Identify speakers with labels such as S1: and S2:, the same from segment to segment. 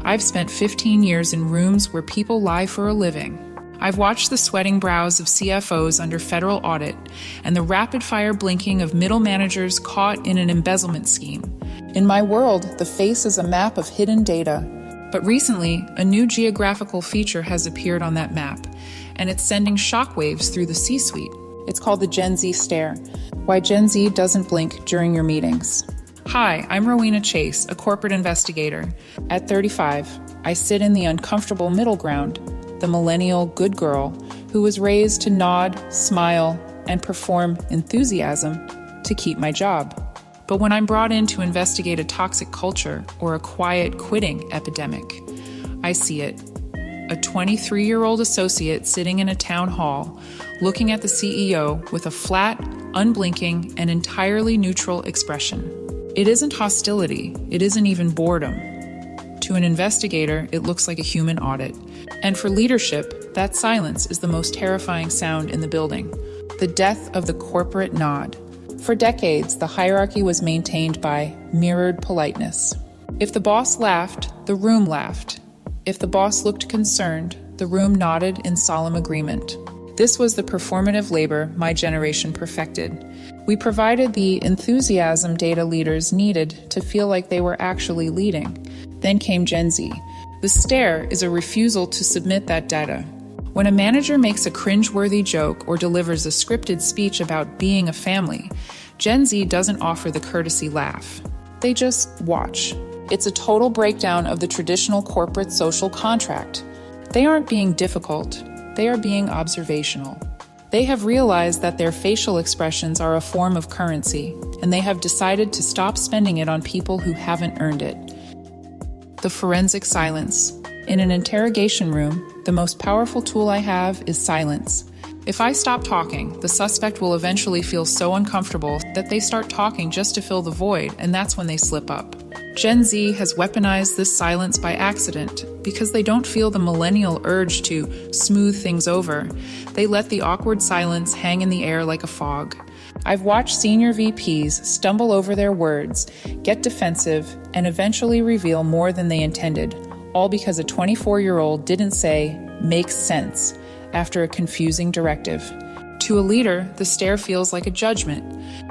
S1: I've spent 15 years in rooms where people lie for a living. I've watched the sweating brows of CFOs under federal audit and the rapid-fire blinking of middle managers caught in an embezzlement scheme. In my world, the face is a map of hidden data. But recently, a new geographical feature has appeared on that map, and it's sending shockwaves through the C-suite. It's called the Gen Z stare. Why Gen Z doesn't blink during your meetings. Hi, I'm Rowena Chase, a corporate investigator. At 35, I sit in the uncomfortable middle ground, the millennial good girl who was raised to nod, smile, and perform enthusiasm to keep my job. But when I'm brought in to investigate a toxic culture or a quiet quitting epidemic, I see it. A 23-year-old associate sitting in a town hall, looking at the CEO with a flat, unblinking, and entirely neutral expression. It isn't hostility. It isn't even boredom. To an investigator, it looks like a human audit. And for leadership, that silence is the most terrifying sound in the building. The death of the corporate nod. For decades, the hierarchy was maintained by mirrored politeness. If the boss laughed, the room laughed. If the boss looked concerned, the room nodded in solemn agreement. This was the performative labor my generation perfected. We provided the enthusiasm data leaders needed to feel like they were actually leading. Then came Gen Z. The stare is a refusal to submit that data. When a manager makes a cringe-worthy joke or delivers a scripted speech about being a family, Gen Z doesn't offer the courtesy laugh. They just watch. It's a total breakdown of the traditional corporate social contract. They aren't being difficult. They are being observational. They have realized that their facial expressions are a form of currency, and they have decided to stop spending it on people who haven't earned it. The forensic silence. In an interrogation room, the most powerful tool I have is silence. If I stop talking, the suspect will eventually feel so uncomfortable that they start talking just to fill the void, and that's when they slip up. Gen Z has weaponized this silence by accident because they don't feel the millennial urge to smooth things over. They let the awkward silence hang in the air like a fog. I've watched senior VPs stumble over their words, get defensive, and eventually reveal more than they intended, all because a 24-year-old didn't say, "makes sense," after a confusing directive. To a leader, the stare feels like a judgment.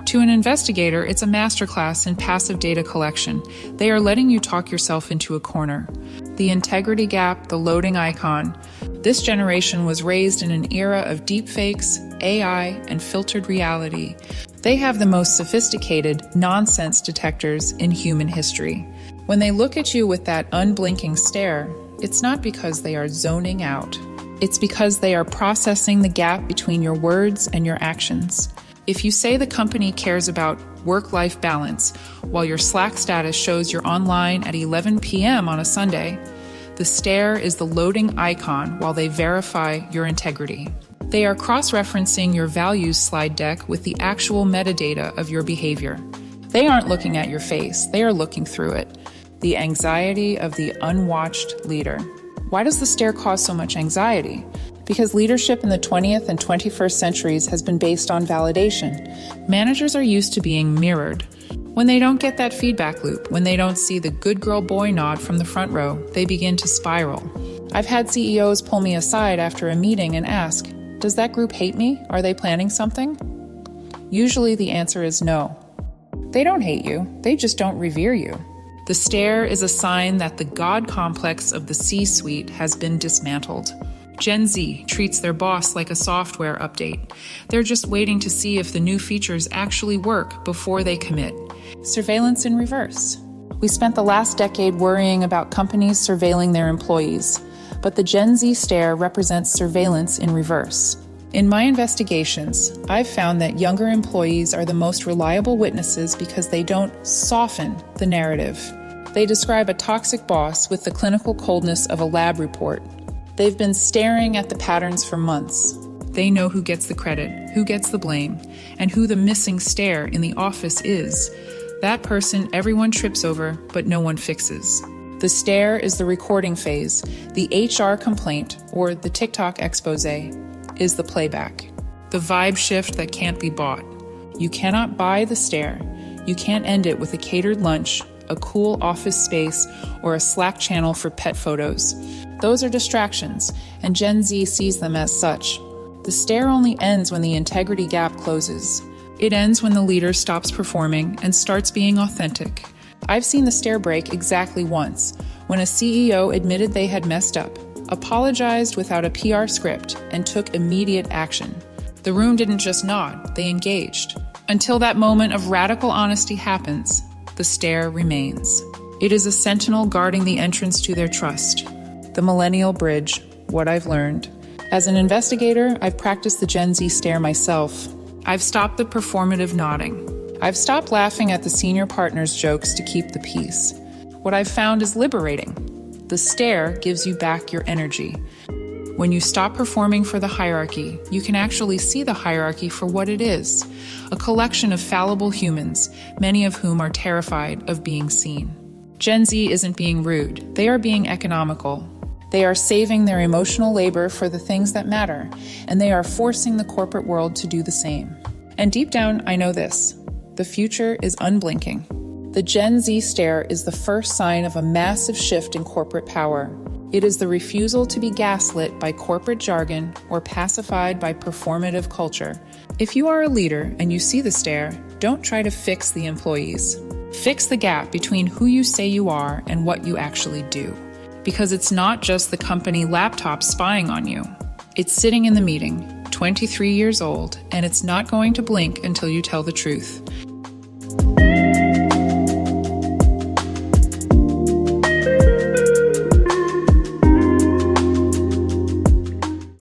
S1: To an investigator, it's a masterclass in passive data collection. They are letting you talk yourself into a corner. The integrity gap, the loading icon. This generation was raised in an era of deepfakes, AI, and filtered reality. They have the most sophisticated nonsense detectors in human history. When they look at you with that unblinking stare, it's not because they are zoning out. It's because they are processing the gap between your words and your actions. If you say the company cares about work-life balance while your Slack status shows you're online at 11 p.m. on a Sunday, the stare is the loading icon while they verify your integrity. They are cross-referencing your values slide deck with the actual metadata of your behavior. They aren't looking at your face, they are looking through it. The anxiety of the unwatched leader. Why does the stare cause so much anxiety? Because leadership in the 20th and 21st centuries has been based on validation. Managers are used to being mirrored. When they don't get that feedback loop, when they don't see the good girl boy nod from the front row, they begin to spiral. I've had CEOs pull me aside after a meeting and ask, "Does that group hate me? Are they planning something?" Usually the answer is no. They don't hate you, they just don't revere you. The stare is a sign that the God complex of the C-suite has been dismantled. Gen Z treats their boss like a software update. They're just waiting to see if the new features actually work before they commit. Surveillance in reverse. We spent the last decade worrying about companies surveilling their employees, but the Gen Z stare represents surveillance in reverse. In my investigations, I've found that younger employees are the most reliable witnesses because they don't soften the narrative. They describe a toxic boss with the clinical coldness of a lab report. They've been staring at the patterns for months. They know who gets the credit, who gets the blame, and who the missing stare in the office is. That person everyone trips over, but no one fixes. The stare is the recording phase. The HR complaint, or the TikTok expose, is the playback. The vibe shift that can't be bought. You cannot buy the stare. You can't end it with a catered lunch, a cool office space, or a Slack channel for pet photos. Those are distractions, and Gen Z sees them as such. The stare only ends when the integrity gap closes. It ends when the leader stops performing and starts being authentic. I've seen the stare break exactly once, when a CEO admitted they had messed up, apologized without a PR script, and took immediate action. The room didn't just nod, they engaged. Until that moment of radical honesty happens, the stare remains. It is a sentinel guarding the entrance to their trust. The millennial bridge, what I've learned. As an investigator, I've practiced the Gen Z stare myself. I've stopped the performative nodding. I've stopped laughing at the senior partner's jokes to keep the peace. What I've found is liberating. The stare gives you back your energy. When you stop performing for the hierarchy, you can actually see the hierarchy for what it is, a collection of fallible humans, many of whom are terrified of being seen. Gen Z isn't being rude, they are being economical. They are saving their emotional labor for the things that matter, and they are forcing the corporate world to do the same. And deep down, I know this. The future is unblinking. The Gen Z stare is the first sign of a massive shift in corporate power. It is the refusal to be gaslit by corporate jargon or pacified by performative culture. If you are a leader and you see the stare, don't try to fix the employees. Fix the gap between who you say you are and what you actually do. Because it's not just the company laptop spying on you. It's sitting in the meeting, 23 years old, and it's not going to blink until you tell the truth.